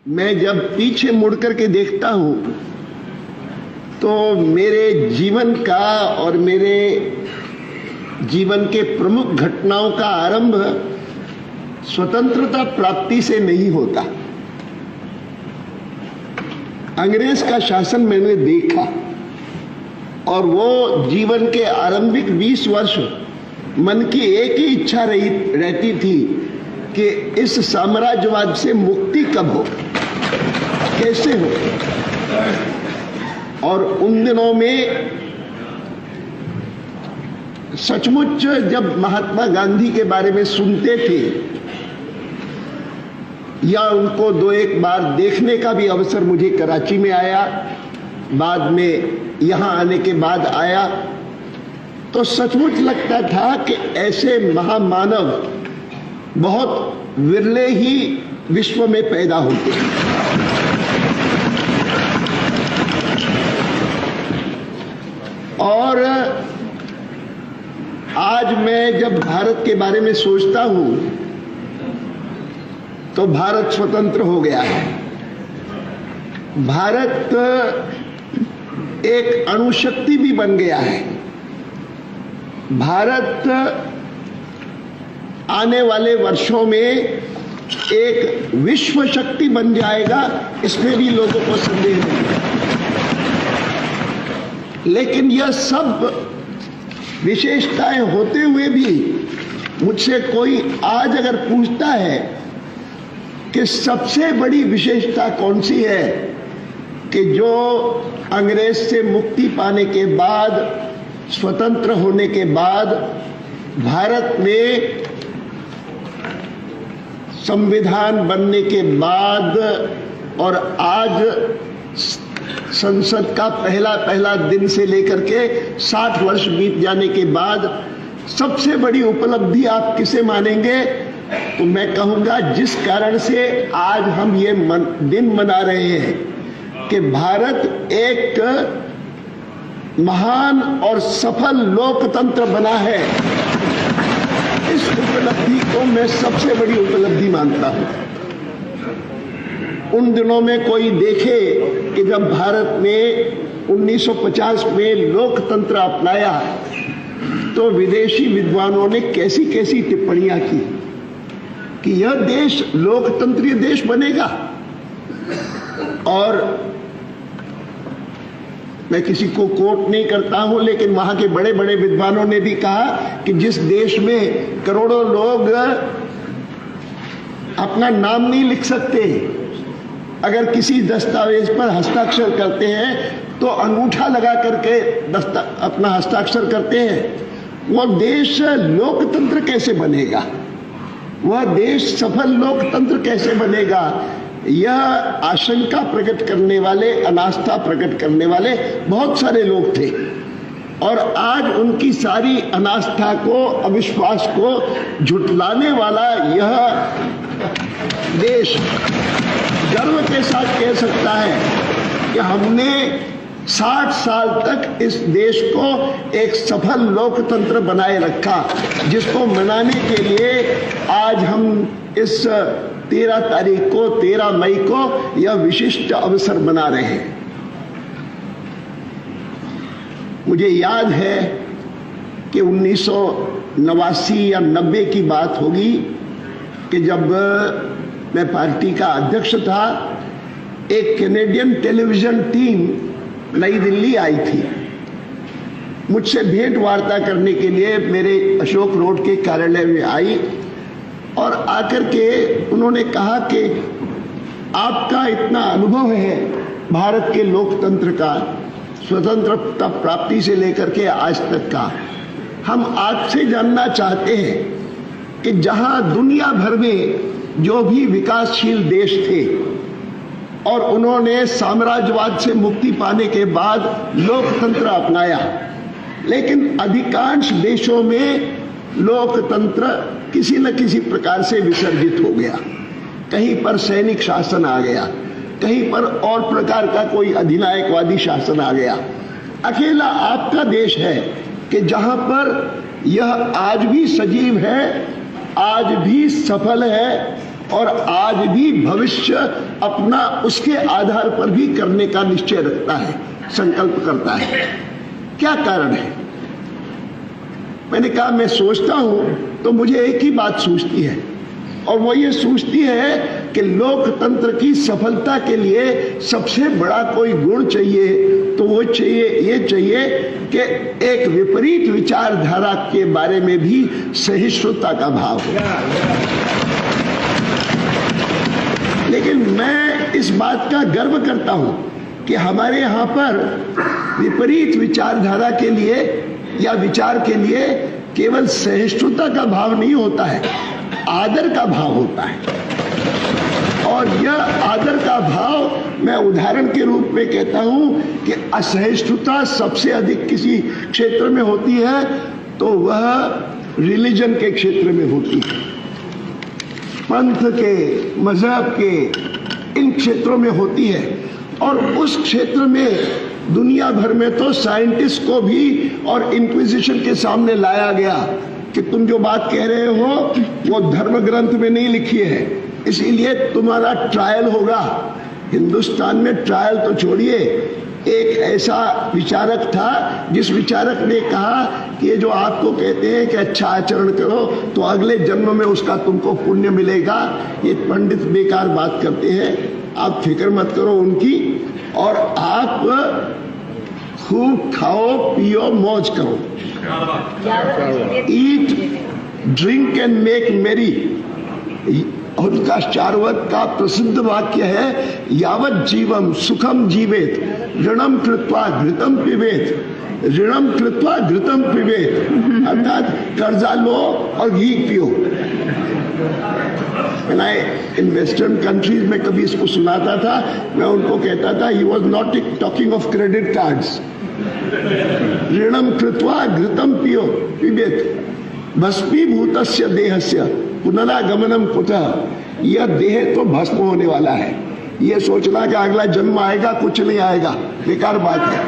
मैं जब पीछे मुड़ करके देखता हूं तो मेरे जीवन का और मेरे जीवन के प्रमुख घटनाओं का आरंभ स्वतंत्रता प्राप्ति से नहीं होता। अंग्रेज का शासन मैंने देखा और वो जीवन के आरंभिक 20 वर्ष मन की एक ही इच्छा रहती थी कि इस साम्राज्यवाद से मुक्ति कब हो, कैसे हो। और उन दिनों में सचमुच जब महात्मा गांधी के बारे में सुनते थे या उनको दो एक बार देखने का भी अवसर मुझे कराची में आया, बाद में यहां आने के बाद आया, तो सचमुच लगता था कि ऐसे महामानव बहुत विरले ही विश्व में पैदा होते हैं। और आज मैं जब भारत के बारे में सोचता हूं तो भारत स्वतंत्र हो गया है। भारत एक अणुशक्ति भी बन गया है। भारत आने वाले वर्षों में एक विश्व शक्ति बन जाएगा, इसमें भी लोगों को संदेह नहीं। लेकिन यह सब विशेषताएं होते हुए भी मुझसे कोई आज अगर पूछता है कि सबसे बड़ी विशेषता कौन सी है, कि जो अंग्रेज से मुक्ति पाने के बाद, स्वतंत्र होने के बाद भारत में संविधान बनने के बाद और आज संसद का पहला दिन से लेकर के 60 वर्ष बीत जाने के बाद सबसे बड़ी उपलब्धि आप किसे मानेंगे? तो मैं कहूंगा जिस कारण से आज हम ये दिन मना रहे हैं कि भारत एक महान और सफल लोकतंत्र बना है, इस उपलब्धि को मैं सबसे बड़ी उपलब्धि मानता हूं। उन दिनों में कोई देखे कि जब भारत ने 1950 में लोकतंत्र अपनाया तो विदेशी विद्वानों ने कैसी कैसी टिप्पणियां की कि यह देश लोकतंत्रीय देश बनेगा। और मैं किसी को कोट नहीं करता हूं, लेकिन वहां के बड़े बड़े विद्वानों ने भी कहा कि जिस देश में करोड़ों लोग अपना नाम नहीं लिख सकते, अगर किसी दस्तावेज पर हस्ताक्षर करते हैं तो अंगूठा लगा करके अपना हस्ताक्षर करते हैं, वो देश लोकतंत्र कैसे बनेगा? वह देश सफल लोकतंत्र कैसे बनेगा? यह आशंका प्रकट करने वाले, अनास्था प्रकट करने वाले बहुत सारे लोग थे। और आज उनकी सारी अनास्था को, अविश्वास को झुटलाने वाला यह देश गर्व के साथ कह सकता है कि हमने 60 साल तक इस देश को एक सफल लोकतंत्र बनाए रखा, जिसको मनाने के लिए आज हम इस 13 तारीख को, 13 मई को यह विशिष्ट अवसर बना रहे हैं। मुझे याद है कि 1989 या 90 की बात होगी कि जब मैं पार्टी का अध्यक्ष था, एक कैनेडियन टेलीविजन टीम नई दिल्ली आई थी मुझसे भेंट वार्ता करने के लिए। मेरे अशोक रोड के कार्यालय में आई और आकर के उन्होंने कहा कि आपका इतना अनुभव है भारत के लोकतंत्र का, स्वतंत्रता प्राप्ति से लेकर के आज तक का, हम आपसे जानना चाहते हैं कि जहां दुनिया भर में जो भी विकासशील देश थे और उन्होंने साम्राज्यवाद से मुक्ति पाने के बाद लोकतंत्र अपनाया, लेकिन अधिकांश देशों में लोकतंत्र किसी न किसी प्रकार से विसर्जित हो गया। कहीं पर सैनिक शासन आ गया, कहीं पर और प्रकार का कोई अधिनायकवादी शासन आ गया। अकेला आपका देश है कि जहां पर यह आज भी सजीव है, आज भी सफल है और आज भी भविष्य अपना उसके आधार पर भी करने का निश्चय रखता है, संकल्प करता है। क्या कारण है? मैंने कहा मैं सोचता हूं तो मुझे एक ही बात सूझती है, और वो ये सूझती है कि लोकतंत्र की सफलता के लिए सबसे बड़ा कोई गुण चाहिए तो वो ये चाहिए कि एक विपरीत विचारधारा के बारे में भी सहिष्णुता का भाव हो। लेकिन मैं इस बात का गर्व करता हूं कि हमारे यहां पर विपरीत विचारधारा के लिए या विचार के लिए केवल सहिष्णुता का भाव नहीं होता है, आदर का भाव होता है। और यह आदर का भाव मैं उदाहरण के रूप में कहता हूं कि असहिष्णुता सबसे अधिक किसी क्षेत्र में होती है तो वह रिलीजन के क्षेत्र में होती है, पंथ के, मजहब के, इन क्षेत्रों में होती है। और उस क्षेत्र में दुनिया भर में तो साइंटिस्ट को भी और इंक्विजिशन के सामने लाया गया कि तुम जो बात कह रहे हो वो धर्म ग्रंथ में नहीं लिखी है, इसीलिए तुम्हारा ट्रायल होगा। हिंदुस्तान में ट्रायल तो छोड़िए, एक ऐसा विचारक था जिस विचारक ने कहा कि ये जो आपको कहते हैं कि अच्छा आचरण करो तो अगले जन्म में उसका तुमको पुण्य मिलेगा, ये पंडित बेकार बात करते हैं, आप फिक्र मत करो उनकी, और आप खूब खाओ पियो मौज करो, ईट ड्रिंक एंड मेक मेरी। उनका चार्वक का प्रसिद्ध वाक्य है, यावत जीवम सुखम जीवेत ऋणम कृत्वा घृतम पिबेत, ऋणम कृत्वा घृतम पिबेत, अर्थात कर्जा लो और घी पियो। इन वेस्टर्न कंट्रीज में कभी इसको सुनाता था, मैं उनको कहता था he was not talking of credit cards, ऋणम कृत्वा घृतम पियो पिबेत भस्मीभूतस्य देहस्य पुनरागमनम कुतः। यह देह तो भस्म होने वाला है, यह सोचना कि अगला जन्म आएगा, कुछ नहीं आएगा, बेकार बात है।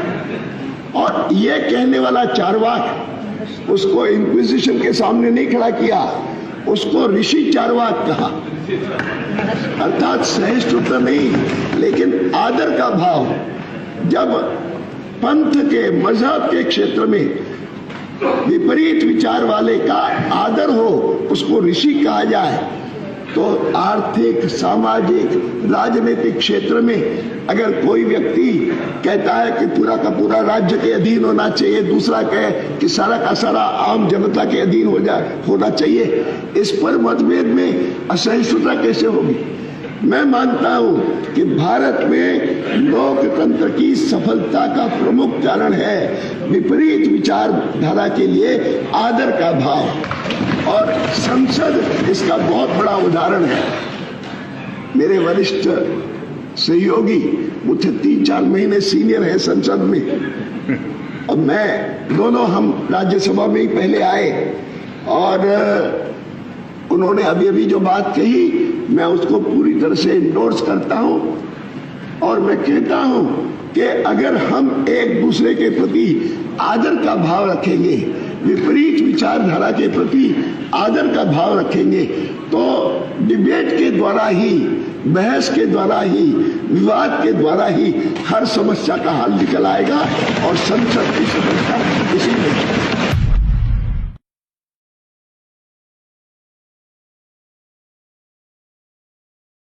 और यह कहने वाला चार्वाक, उसको इंक्विजिशन के सामने नहीं खड़ा किया, उसको ऋषि चार्वाक कहा, अर्थात सहिष्णुता नहीं लेकिन आदर का भाव। जब पंथ के, मजहब के क्षेत्र में विपरीत विचार वाले का आदर हो, उसको ऋषि कहा जाए, तो आर्थिक, सामाजिक, राजनीतिक क्षेत्र में अगर कोई व्यक्ति कहता है कि पूरा का पूरा राज्य के अधीन होना चाहिए, दूसरा कहे कि सारा का सारा आम जनता के अधीन होना चाहिए, इस पर मतभेद में असहिष्णुता कैसे होगी? मैं मानता हूं कि भारत में लोकतंत्र की सफलता का प्रमुख कारण है विपरीत विचारधारा के लिए आदर का भाव, और संसद इसका बहुत बड़ा उदाहरण है। मेरे वरिष्ठ सहयोगी मुझे 3-4 महीने सीनियर है संसद में, और मैं दोनों हम राज्यसभा में ही पहले आए, और उन्होंने अभी अभी जो बात कही मैं उसको पूरी तरह से इंडोर्स करता हूं, और मैं कहता हूं कि अगर हम एक दूसरे के प्रति आदर का भाव रखेंगे, विपरीत विचारधारा के प्रति आदर का भाव रखेंगे, तो डिबेट के द्वारा ही, बहस के द्वारा ही, विवाद के द्वारा ही हर समस्या का हल निकल आएगा, और संसद की सफलता इसी में